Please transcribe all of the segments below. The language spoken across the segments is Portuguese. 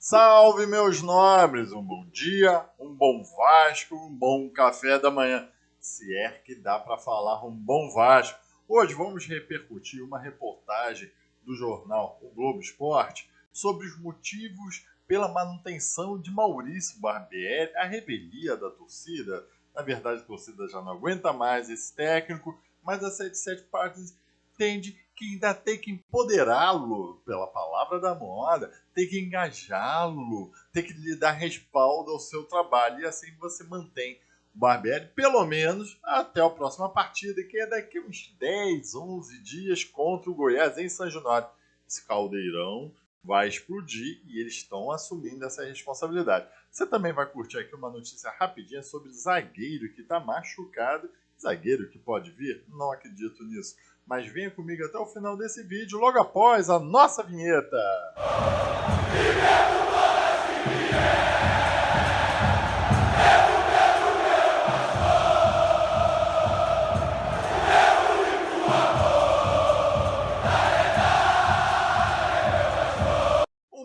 Salve, meus nobres! Um bom dia, um bom Vasco, um bom café da manhã. Se é que dá para falar um bom Vasco. Hoje vamos repercutir uma reportagem do jornal O Globo Esporte sobre os motivos pela manutenção de Maurício Barbieri, a revelia da torcida. Na verdade, a torcida já não aguenta mais esse técnico, mas a 77 Partes entende que ainda tem que empoderá-lo, pela palavra da moda, tem que engajá-lo, tem que lhe dar respaldo ao seu trabalho. E assim você mantém o Barbieri, pelo menos, até a próxima partida, que é daqui a uns 10, 11 dias contra o Goiás em São Januário. Esse caldeirão vai explodir e eles estão assumindo essa responsabilidade. Você também vai curtir aqui uma notícia rapidinha sobre zagueiro que está machucado. Zagueiro que pode vir? Não acredito nisso. Mas venha comigo até o final desse vídeo, logo após a nossa vinheta.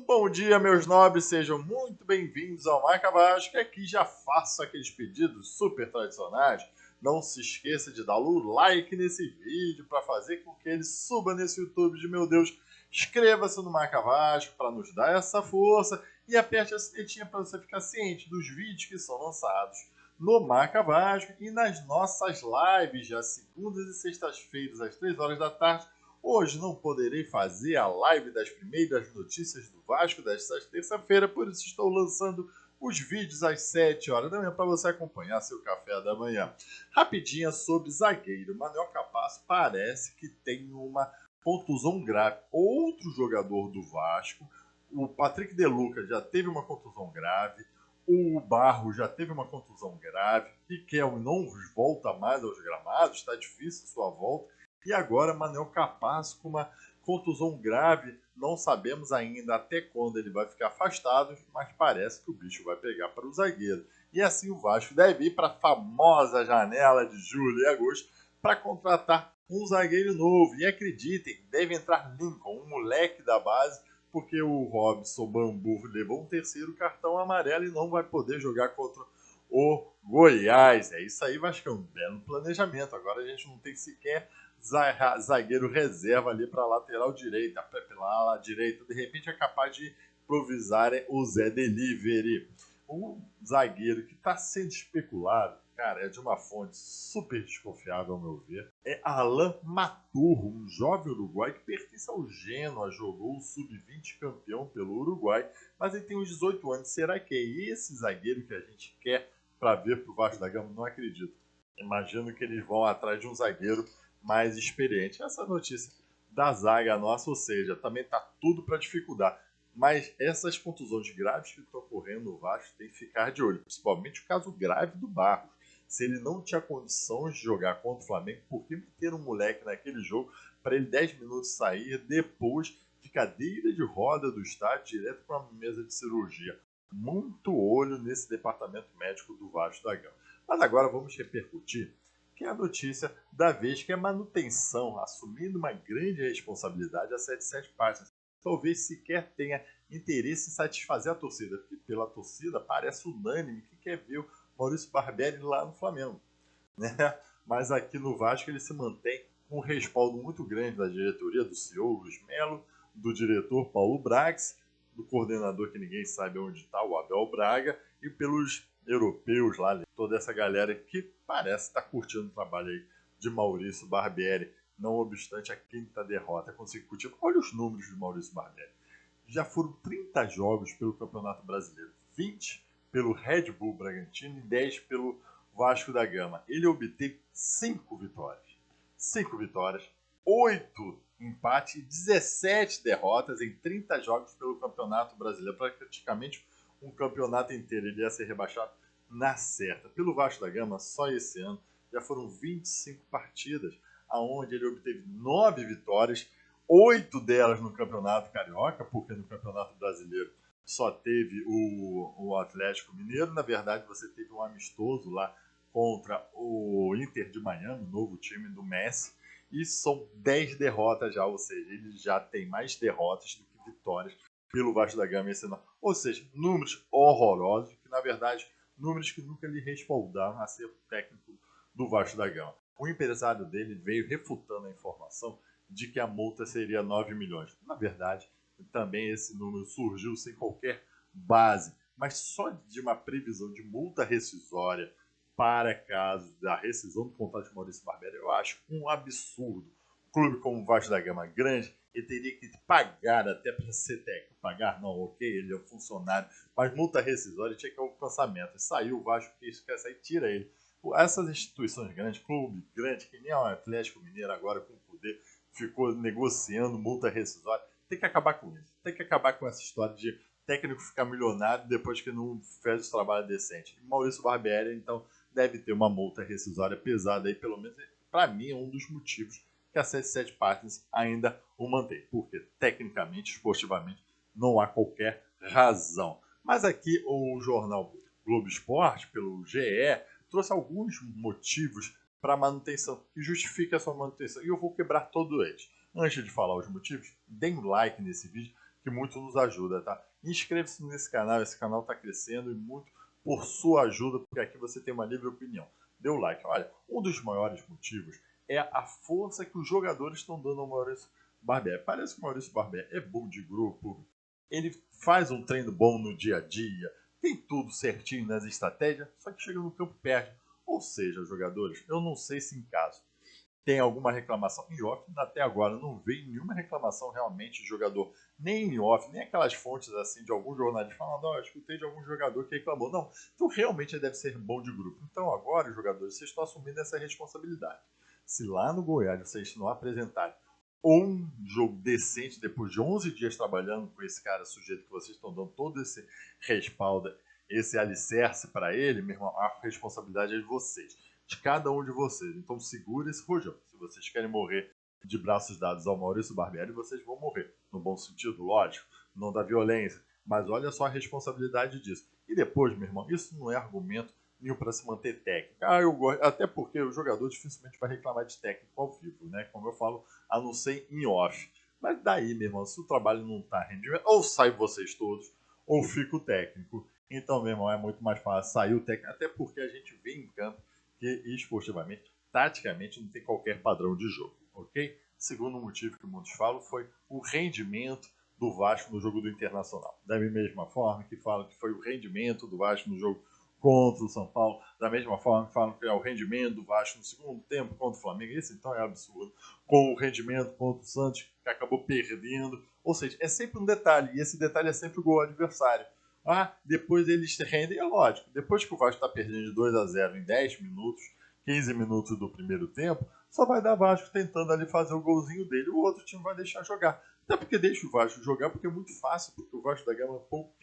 Bom dia, meus nobres, sejam muito bem-vindos ao Marca Vasco. Aqui já faço aqueles pedidos super tradicionais. Não se esqueça de dar o like nesse vídeo para fazer com que ele suba nesse YouTube de meu Deus. Inscreva-se no Marca Vasco para nos dar essa força e aperte a sinetinha para você ficar ciente dos vídeos que são lançados no Marca Vasco e nas nossas lives, já segundas e sextas-feiras às 3 horas da tarde. Hoje não poderei fazer a live das primeiras notícias do Vasco desta terça-feira, por isso estou lançando os vídeos às 7 horas da manhã para você acompanhar seu café da manhã. Rapidinha sobre zagueiro. Manuel Capasso parece que tem uma contusão grave. Outro jogador do Vasco, o Patrick De Luca, já teve uma contusão grave. O Barro já teve uma contusão grave. Riquelme não volta mais aos gramados, está difícil sua volta. E agora Manuel Capasso com uma contusão grave, não sabemos ainda até quando ele vai ficar afastado, mas parece que o bicho vai pegar para o zagueiro. E assim o Vasco deve ir para a famosa janela de julho e agosto para contratar um zagueiro novo. E acreditem, deve entrar Lincoln, um moleque da base, porque o Robson Bambu levou um terceiro cartão amarelo e não vai poder jogar contra o Goiás. É isso aí, Vasco, é um belo planejamento. Agora a gente não tem sequer zagueiro reserva ali para lateral direita, pela ala direita, de repente é capaz de improvisar o Zé Delivery. O zagueiro que está sendo especulado, cara, é de uma fonte super desconfiável, ao meu ver. É Alan Maturro, um jovem uruguai que pertence ao Genoa, jogou o Sub-20 campeão pelo Uruguai, mas ele tem uns 18 anos. Será que é esse zagueiro que a gente quer para ver pro Vasco da Gama? Não acredito. Imagino que eles vão atrás de um zagueiro mais experiente. Essa notícia da zaga nossa, ou seja, também está tudo para dificultar. Mas essas contusões graves que estão ocorrendo no Vasco tem que ficar de olho, principalmente o caso grave do Barros. Se ele não tinha condições de jogar contra o Flamengo, por que meter um moleque naquele jogo para ele 10 minutos sair depois de cadeira de roda do estádio direto para uma mesa de cirurgia? Muito olho nesse departamento médico do Vasco da Gama. Mas agora vamos repercutir que é a notícia da vez, que é a manutenção, assumindo uma grande responsabilidade a 77 Partners. Talvez sequer tenha interesse em satisfazer a torcida, porque pela torcida parece unânime que quer ver o Maurício Barbieri lá no Flamengo. Né? Mas aqui no Vasco ele se mantém com um respaldo muito grande da diretoria, do CEO Luiz Melo, do diretor Paulo Brax, do coordenador que ninguém sabe onde está, o Abel Braga, e pelos europeus lá, toda essa galera que parece estar curtindo o trabalho aí de Maurício Barbieri, não obstante a quinta derrota consecutiva. Olha os números de Maurício Barbieri. Já foram 30 jogos pelo Campeonato Brasileiro, 20 pelo Red Bull Bragantino e 10 pelo Vasco da Gama. Ele obteve 5 vitórias. 5 vitórias, 8 empates e 17 derrotas em 30 jogos pelo Campeonato Brasileiro. Praticamente um campeonato inteiro. Ele ia ser rebaixado na certa. Pelo Vasco da Gama, só esse ano, já foram 25 partidas, aonde ele obteve 9 vitórias, 8 delas no Campeonato Carioca, porque no Campeonato Brasileiro só teve o Atlético Mineiro. Na verdade, você teve um amistoso lá contra o Inter de Miami, o novo time do Messi, e são 10 derrotas já, ou seja, ele já tem mais derrotas do que vitórias pelo Vasco da Gama esse ano. Ou seja, números horrorosos, que na verdade, números que nunca lhe respaldaram a ser técnico do Vasco da Gama. O empresário dele veio refutando a informação de que a multa seria 9 milhões. Na verdade, também esse número surgiu sem qualquer base, mas só de uma previsão de multa rescisória para casos da rescisão do contrato de Maurício Barbieri, eu acho um absurdo. Um clube como o Vasco da Gama grande, ele teria que pagar até para ser técnico. Pagar não, ok, ele é um funcionário, mas multa rescisória tinha que ir ao pensamento. E saiu o Vasco, que isso quer sair, tira ele. Essas instituições grandes, clube grande, que nem o Atlético Mineiro agora com o poder, ficou negociando multa rescisória. Tem que acabar com isso. Tem que acabar com essa história de técnico ficar milionário depois que não fez o trabalho decente. E Maurício Barbieri, então, deve ter uma multa rescisória pesada aí, pelo menos, para mim, é um dos motivos que a 77 Partners ainda o mantém. Porque, tecnicamente, esportivamente, não há qualquer razão. Mas aqui o jornal Globo Esporte, pelo GE, trouxe alguns motivos para manutenção, que justifica a sua manutenção. E eu vou quebrar todos eles. Antes de falar os motivos, deem um like nesse vídeo, que muito nos ajuda, tá? Inscreva-se nesse canal, esse canal está crescendo e muito por sua ajuda, porque aqui você tem uma livre opinião. Dê o like. Olha, um dos maiores motivos é a força que os jogadores estão dando ao Maurício Barbieri. Parece que o Maurício Barbieri é bom de grupo, ele faz um treino bom no dia a dia, tem tudo certinho nas estratégias, só que chega no campo e perde. Ou seja, jogadores, eu não sei se em caso tem alguma reclamação em off, até agora não veio nenhuma reclamação realmente de jogador, nem em off, nem aquelas fontes assim de algum jornalista falando, eu escutei de algum jogador que reclamou. Não, então realmente ele deve ser bom de grupo. Então agora, jogadores, vocês estão assumindo essa responsabilidade. Se lá no Goiás vocês não apresentarem um jogo decente depois de 11 dias trabalhando com esse cara sujeito que vocês estão dando todo esse respaldo, esse alicerce para ele, meu irmão, a responsabilidade é de vocês, de cada um de vocês. Então segura esse rojão. Se vocês querem morrer de braços dados ao Maurício Barbieri, vocês vão morrer. No bom sentido, lógico, não da violência. Mas olha só a responsabilidade disso. E depois, meu irmão, isso não é argumento nenhum para se manter técnico. Eu gosto, até porque o jogador dificilmente vai reclamar de técnico ao vivo, né? Como eu falo, a não ser em off. Mas daí, meu irmão, se o trabalho não está rendendo, ou sai vocês todos, ou fica o técnico. Então, meu irmão, é muito mais fácil sair o técnico, até porque a gente vê em campo que esportivamente, taticamente, não tem qualquer padrão de jogo, ok? Segundo motivo que muitos falam foi o rendimento do Vasco no jogo do Internacional. Da mesma forma que falam que foi o rendimento do Vasco no jogo contra o São Paulo, da mesma forma que falam que é o rendimento do Vasco no segundo tempo contra o Flamengo. Isso então é absurdo. Com o rendimento contra o Santos, que acabou perdendo. Ou seja, é sempre um detalhe, e esse detalhe é sempre o gol adversário. Depois eles rendem, é lógico. Depois que o Vasco está perdendo de 2-0 em 10 minutos, 15 minutos do primeiro tempo, só vai dar Vasco tentando ali fazer o golzinho dele. O outro time vai deixar jogar. Até porque deixa o Vasco jogar, porque é muito fácil, porque o Vasco da Gama pouco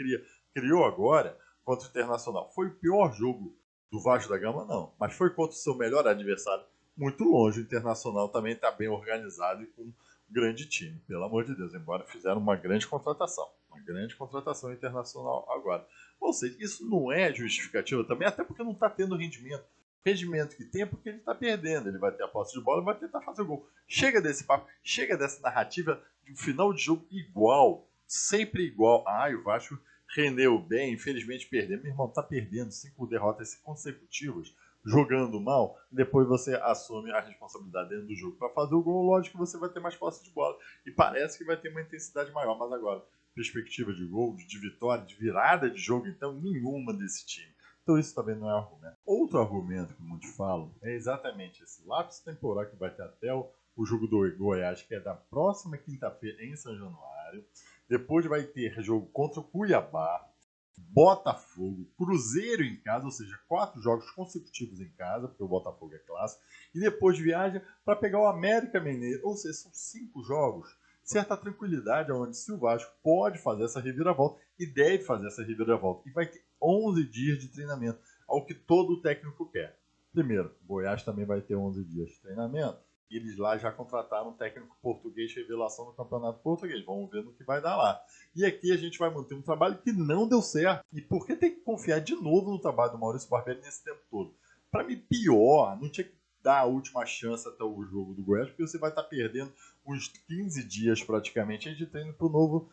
criou agora contra o Internacional. Foi o pior jogo do Vasco da Gama? Não. Mas foi contra o seu melhor adversário. Muito longe. O Internacional também está bem organizado e com um grande time, pelo amor de Deus. Embora fizeram uma grande contratação. Uma grande contratação internacional agora. Ou seja, isso não é justificativa também, até porque não está tendo rendimento. Rendimento que tem é porque ele está perdendo. Ele vai ter a posse de bola e vai tentar fazer o gol. Chega desse papo, chega dessa narrativa de um final de jogo igual. Sempre igual. O Vasco rendeu bem, infelizmente perdeu. Meu irmão, tá perdendo 5 derrotas consecutivas, jogando mal. Depois você assume a responsabilidade dentro do jogo para fazer o gol. Lógico que você vai ter mais posse de bola. E parece que vai ter uma intensidade maior. Mas agora, perspectiva de gol, de vitória, de virada de jogo, então nenhuma desse time. Então isso também não é argumento. Outro argumento que muitos falam é exatamente esse lapso temporal que vai ter até o jogo do Goiás, que é da próxima quinta-feira em São Januário. Depois vai ter jogo contra o Cuiabá, Botafogo, Cruzeiro em casa, ou seja, 4 jogos consecutivos em casa, porque o Botafogo é clássico, e depois viaja para pegar o América Mineiro, ou seja, são 5 jogos. Certa tranquilidade, onde se o Vasco pode fazer essa reviravolta e deve fazer essa reviravolta. E vai ter 11 dias de treinamento, ao que todo técnico quer. Primeiro, Goiás também vai ter 11 dias de treinamento. Eles lá já contrataram um técnico português revelação no Campeonato Português. Vamos ver no que vai dar lá. E aqui a gente vai manter um trabalho que não deu certo. E por que tem que confiar de novo no trabalho do Maurício Barbieri nesse tempo todo? Para mim, pior, não tinha que dar a última chance até o jogo do Goiás, porque você vai estar perdendo uns 15 dias praticamente de treino para o novo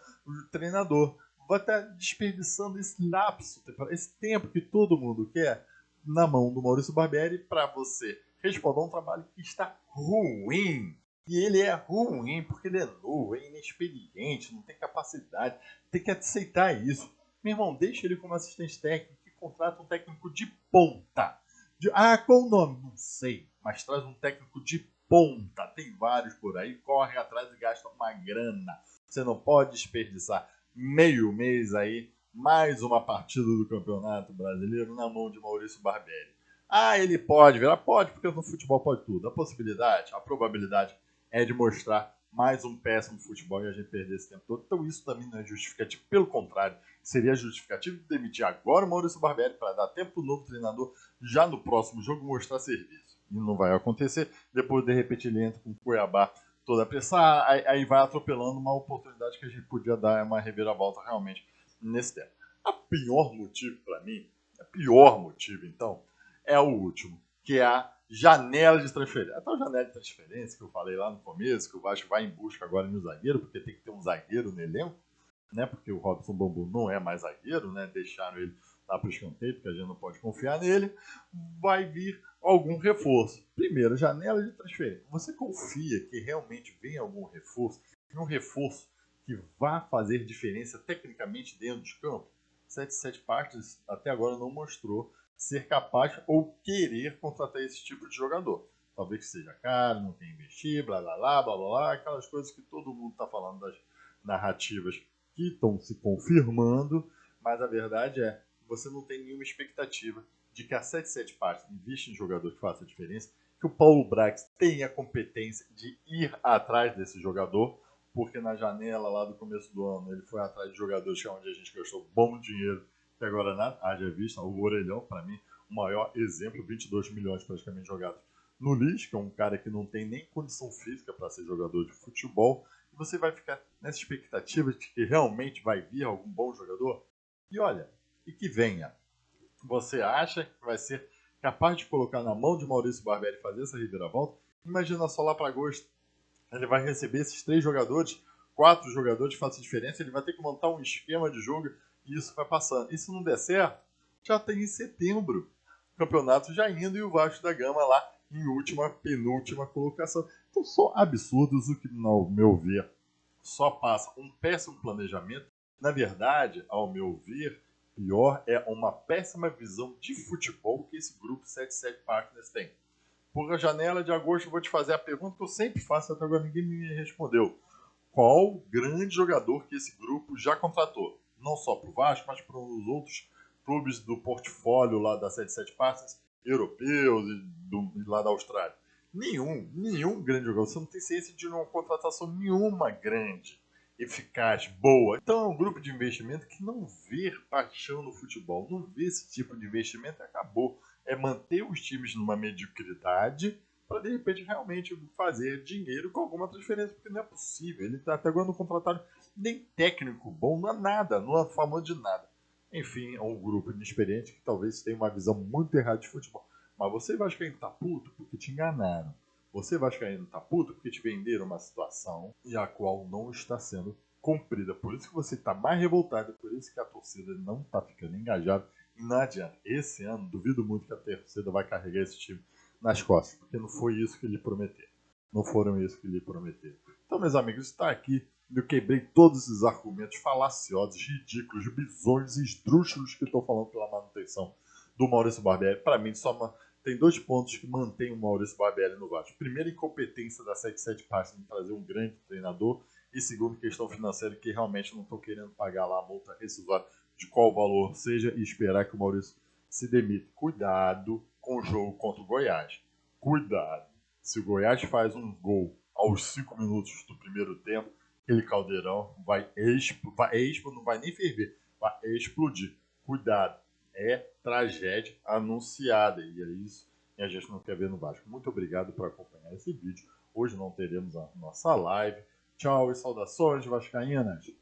treinador. Vai estar desperdiçando esse lapso, esse tempo que todo mundo quer na mão do Maurício Barbieri para você responder um trabalho que está ruim. E ele é ruim porque ele é novo, é inexperiente, não tem capacidade. Tem que aceitar isso. Meu irmão, deixa ele como assistente técnico e contrata um técnico de ponta. Qual o nome? Não sei. Mas traz um técnico de ponta. Tem vários por aí. Corre atrás e gasta uma grana. Você não pode desperdiçar meio mês aí, mais uma partida do Campeonato Brasileiro na mão de Maurício Barbieri. Ele pode virar? Pode, porque no futebol pode tudo. A possibilidade, a probabilidade é de mostrar mais um péssimo futebol e a gente perder esse tempo todo. Então isso também não é justificativo. Pelo contrário, seria justificativo de demitir agora o Maurício Barbieri para dar tempo para o novo treinador já no próximo jogo mostrar serviço. E não vai acontecer. Depois, de repente, ele entra com o Cuiabá toda a pressão, aí vai atropelando uma oportunidade que a gente podia dar uma reviravolta realmente nesse tempo. O pior motivo para mim, o pior motivo então, é o último, que é a janela de transferência. A tal janela de transferência que eu falei lá no começo, que o Vasco vai em busca agora de um zagueiro, porque tem que ter um zagueiro no elenco, né? Porque o Robson Bambu não é mais zagueiro, né? Deixaram ele lá para o escanteio, porque a gente não pode confiar nele. Vai vir algum reforço. Primeiro, janela de transferência. Você confia que realmente vem algum reforço? Um reforço que vá fazer diferença tecnicamente dentro de campo? 77 partes até agora não mostrou ser capaz ou querer contratar esse tipo de jogador. Talvez seja caro, não quer investir, blá blá blá, blá blá blá, aquelas coisas que todo mundo está falando das narrativas que estão se confirmando, mas a verdade é que você não tem nenhuma expectativa de que a 77 Partes invista em jogador que faça a diferença, que o Paulo Brax tenha a competência de ir atrás desse jogador, porque na janela lá do começo do ano ele foi atrás de jogadores onde a gente gastou bom dinheiro, que agora nada, haja vista, o Orelhão, para mim, o maior exemplo, 22 milhões praticamente jogados no lixo, que é um cara que não tem nem condição física para ser jogador de futebol, e você vai ficar nessa expectativa de que realmente vai vir algum bom jogador? E olha, e que venha. Você acha que vai ser capaz de colocar na mão de Maurício Barbieri fazer essa reviravolta? Imagina só lá para agosto. Ele vai receber esses 3 jogadores, 4 jogadores, faz diferença. Ele vai ter que montar um esquema de jogo e isso vai passando. E se não der certo, já tem em setembro. O campeonato já indo e o Vasco da Gama lá em última, penúltima colocação. Então, só absurdos o que, ao meu ver, só passa um péssimo planejamento. Na verdade, ao meu ver, pior é uma péssima visão de futebol que esse grupo 77 Partners tem. Por a janela de agosto, eu vou te fazer a pergunta que eu sempre faço, até agora ninguém me respondeu. Qual grande jogador que esse grupo já contratou? Não só para o Vasco, mas para os outros clubes do portfólio lá da 77 Partners, europeus e lá da Austrália. Nenhum grande jogador. Você não tem ciência de uma contratação nenhuma grande, eficaz, boa. Então é um grupo de investimento que não vê paixão no futebol, não vê esse tipo de investimento e acabou. É manter os times numa mediocridade para de repente realmente fazer dinheiro com alguma transferência, porque não é possível. Ele até agora não contrataram nem técnico bom, não é nada, não é famoso de nada. Enfim, é um grupo inexperiente que talvez tenha uma visão muito errada de futebol. Mas você vascaíno tá puto porque te enganaram. Você vascaíno tá puto porque te venderam uma situação e a qual não está sendo cumprida. Por isso que você está mais revoltado, por isso que a torcida não está ficando engajada. E não adianta. Esse ano, duvido muito que a torcida vai carregar esse time nas costas, porque não foi isso que lhe prometeram. Não foram isso que lhe prometeram. Então, meus amigos, está aqui. Eu quebrei todos esses argumentos falaciosos, ridículos, bizonhos e esdrúxulos que estou falando pela manutenção do Maurício Barbieri. Para mim, tem 2 pontos que mantêm o Maurício Barbieri no Vasco. Primeiro, incompetência da 77 Partes em trazer um grande treinador. E segundo, questão financeira, que realmente não estão querendo pagar lá a multa rescisória de qual valor seja e esperar que o Maurício se demita. Cuidado com o jogo contra o Goiás. Cuidado. Se o Goiás faz um gol aos 5 minutos do primeiro tempo, aquele caldeirão não vai nem ferver, vai explodir. Cuidado. É tragédia anunciada. E é isso que a gente não quer ver no Vasco. Muito obrigado por acompanhar esse vídeo. Hoje não teremos a nossa live. Tchau e saudações vascaínas.